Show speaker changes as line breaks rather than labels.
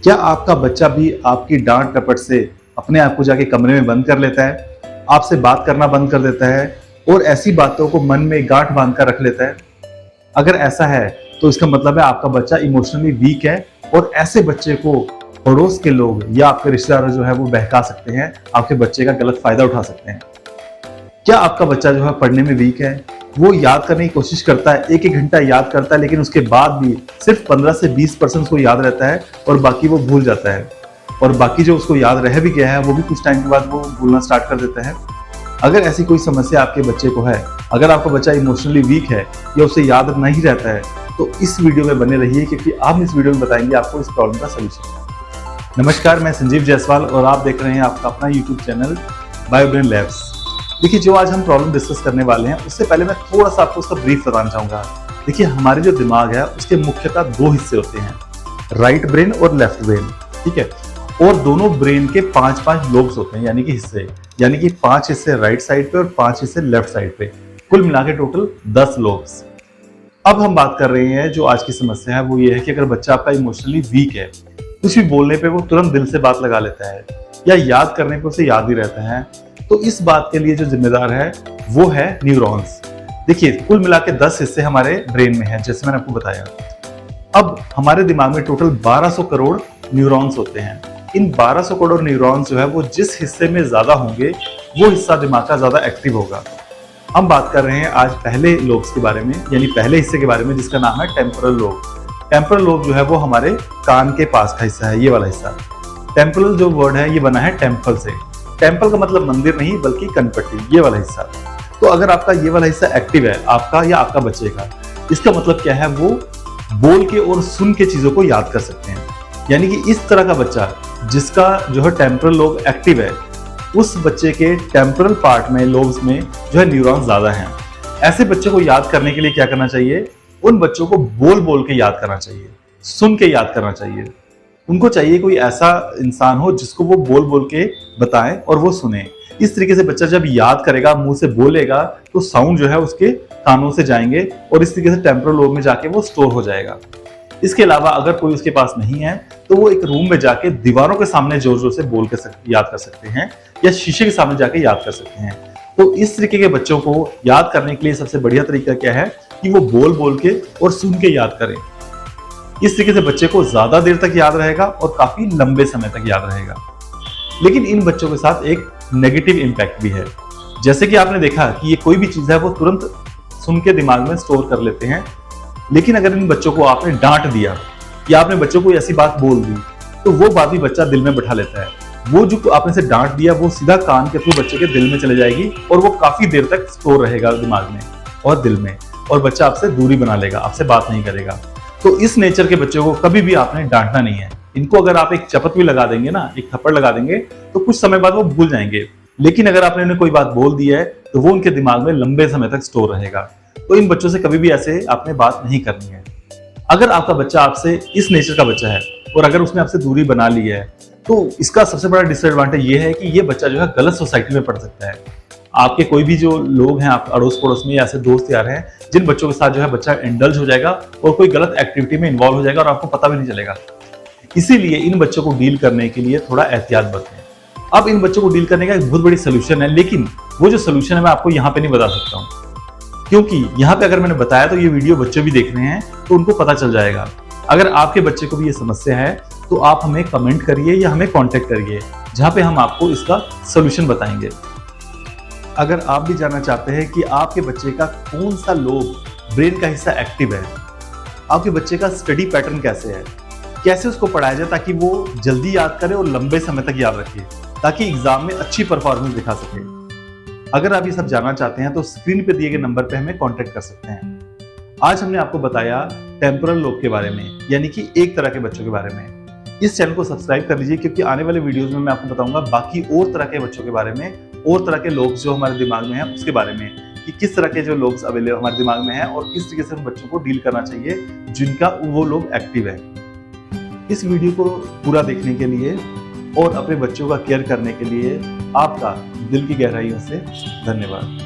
क्या आपका बच्चा भी आपकी डांट डपट से अपने आप को जाके कमरे में बंद कर लेता है, आपसे बात करना बंद कर देता है और ऐसी बातों को मन में गांठ बांध कर रख लेता है? अगर ऐसा है तो इसका मतलब है आपका बच्चा इमोशनली वीक है और ऐसे बच्चे को पड़ोस के लोग या आपके रिश्तेदार जो है वो बहका सकते हैं, आपके बच्चे का गलत फायदा उठा सकते हैं। क्या आपका बच्चा जो है पढ़ने में वीक है? वो याद करने की कोशिश करता है, एक एक घंटा याद करता है, लेकिन उसके बाद भी सिर्फ 15 से 20% उसको याद रहता है और बाकी वो भूल जाता है। और बाकी जो उसको याद रह भी गया है वो भी कुछ टाइम के बाद वो भूलना स्टार्ट कर देता है। अगर ऐसी कोई समस्या आपके बच्चे को है, अगर आपका बच्चा इमोशनली वीक है या उसे याद नहीं रहता है, तो इस वीडियो में बने रहिए क्योंकि हम इस वीडियो में बताएंगे आपको इस प्रॉब्लम का सोल्यूशन। नमस्कार, मैं संजीव जायसवाल और आप देख रहे हैं आपका अपना यूट्यूब चैनल बायोब्रेन लैब्स। देखिए, जो आज हम प्रॉब्लम डिस्कस करने वाले हैं उससे पहले मैं थोड़ा सा आपको उसका ब्रीफ बताना चाहूंगा। देखिए, हमारे जो दिमाग है उसके मुख्यतः दो हिस्से होते हैं, राइट ब्रेन और लेफ्ट ब्रेन, ठीक है। और दोनों ब्रेन के 5-5 लोब्स होते हैं, यानी कि हिस्से, यानी कि 5 हिस्से राइट साइड पे और 5 हिस्से लेफ्ट साइड पे, कुल मिला के टोटल 10 लोब्स। अब हम बात कर रहे हैं, जो आज की समस्या है वो ये है कि अगर बच्चा आपका इमोशनली वीक है, कुछ भी बोलने पे वो तुरंत दिल से बात लगा लेता है या याद करने पे उसे याद ही रहता है, तो इस बात के लिए जो जिम्मेदार है वो है न्यूरॉन्स। देखिए, कुल मिला के 10 हिस्से हमारे ब्रेन में हैं, जैसे मैंने आपको बताया। अब हमारे दिमाग में टोटल 1200 करोड़ न्यूरॉन्स होते हैं। इन 1200 करोड़ न्यूरॉन्स जो है वो जिस हिस्से में ज्यादा होंगे वो हिस्सा दिमाग का ज्यादा एक्टिव होगा। हम बात कर रहे हैं आज पहले लोब्स के बारे में, यानी पहले हिस्से के बारे में, जिसका नाम है टेम्पोरल लोब। टेम्पोरल लोब जो है वो हमारे कान के पास का हिस्सा है, ये वाला हिस्सा। टेम्पोरल जो वर्ड है ये बना है टेम्पल से। टेम्पल का मतलब मंदिर नहीं बल्कि कनपट्टी, ये वाला हिस्सा। तो अगर आपका ये वाला हिस्सा एक्टिव है, आपका या आपका बच्चे का, इसका मतलब क्या है, वो बोल के और सुन के चीजों को याद कर सकते हैं। यानी कि इस तरह का बच्चा जिसका जो है टेम्पोरल लोब एक्टिव है, उस बच्चे के टेम्पोरल पार्ट में, लोब्स में जो है न्यूरॉन्स ज्यादा हैं। ऐसे बच्चे को याद करने के लिए क्या करना चाहिए? उन बच्चों को बोल बोल के याद करना चाहिए, सुन के याद करना चाहिए। उनको चाहिए कोई ऐसा इंसान हो जिसको वो बोल बोल के बताएं और वो सुने। इस तरीके से बच्चा जब याद करेगा, मुंह से बोलेगा, तो साउंड जो है उसके कानों से जाएंगे और इस तरीके से टेम्पोरल लोब में जाके वो स्टोर हो जाएगा। इसके अलावा अगर कोई उसके पास नहीं है तो वो एक रूम में जाके दीवारों के सामने जोर जोर से बोल के याद कर सकते हैं या शीशे के सामने जाके याद कर सकते हैं। तो इस तरीके के बच्चों को याद करने के लिए सबसे बढ़िया तरीका क्या है कि वो बोल बोल के और सुन के याद करें। इस तरीके से बच्चे को ज्यादा देर तक याद रहेगा और काफी लंबे समय तक याद रहेगा। लेकिन इन बच्चों के साथ एक नेगेटिव इंपैक्ट भी है। जैसे कि आपने देखा कि ये कोई भी चीज है वो तुरंत सुन के दिमाग में स्टोर कर लेते हैं, लेकिन अगर इन बच्चों को आपने डांट दिया या आपने बच्चों को ऐसी बात बोल दी तो वो बात भी बच्चा दिल में बैठा लेता है। वो जो आपने से डांट दिया वो सीधा कान के थ्रू बच्चे के दिल में चले जाएगी और वो काफी देर तक स्टोर रहेगा दिमाग में और दिल में, और बच्चा आपसे दूरी बना लेगा, आपसे बात नहीं करेगा। तो इस नेचर के बच्चों को कभी भी आपने डांटना नहीं है। इनको अगर आप एक चपत भी लगा देंगे ना, एक थप्पड़ लगा देंगे, तो कुछ समय बाद वो भूल जाएंगे। लेकिन अगर आपने उन्हें कोई बात बोल दी है तो वो उनके दिमाग में लंबे समय तक स्टोर रहेगा। तो इन बच्चों से कभी भी ऐसे आपने बात नहीं करनी है। अगर आपका बच्चा आपसे इस नेचर का बच्चा है और अगर उसने आपसे दूरी बना ली है, तो इसका सबसे बड़ा डिसएडवांटेज ये है कि ये बच्चा जो है गलत सोसाइटी में पढ़ सकता है। आपके कोई भी जो लोग हैं, आप अड़ोस पड़ोस में ऐसे दोस्त यार हैं जिन बच्चों के साथ जो है बच्चा इंडल्ज हो जाएगा और कोई गलत एक्टिविटी में इन्वॉल्व हो जाएगा और आपको पता भी नहीं चलेगा। इसीलिए इन बच्चों को डील करने के लिए थोड़ा एहतियात बरतें। अब इन बच्चों को डील करने का एक बहुत बड़ी सोल्यूशन है, लेकिन वो जो सोल्यूशन है मैं आपको यहाँ पे नहीं बता सकता हूँ, क्योंकि यहाँ पे अगर मैंने बताया तो ये वीडियो बच्चे भी देख रहे हैं तो उनको पता चल जाएगा। अगर आपके बच्चे को भी ये समस्या है तो आप हमें कमेंट करिए या हमें कॉन्टेक्ट करिए, जहाँ पे हम आपको इसका सोल्यूशन बताएंगे। अगर आप भी जानना चाहते हैं कि आपके बच्चे का कौन सा लोब ब्रेन का हिस्सा एक्टिव है, आपके बच्चे का स्टडी पैटर्न कैसे है, कैसे उसको पढ़ाया जाए ताकि वो जल्दी याद करे और लंबे समय तक याद रखे, ताकि एग्जाम में अच्छी परफॉर्मेंस दिखा सके, अगर आप ये सब जानना चाहते हैं तो स्क्रीन पे दिए गए नंबर पे हमें कांटेक्ट कर सकते हैं। आज हमने आपको बताया टेम्पोरल लोब के बारे में, यानी कि एक तरह के बच्चों के बारे में। इस चैनल को सब्सक्राइब कर लीजिए क्योंकि आने वाले वीडियोस में मैं आपको बताऊंगा बाकी और तरह के बच्चों के बारे में, और तरह के लोब्स जो हमारे दिमाग में हैं उसके बारे में, कि किस तरह के जो लोब्स अवेलेबल हमारे दिमाग में हैं और किस तरीके से हम बच्चों को डील करना चाहिए जिनका वो लोब एक्टिव है। इस वीडियो को पूरा देखने के लिए और अपने बच्चों का केयर करने के लिए आपका दिल की गहराइयों से धन्यवाद।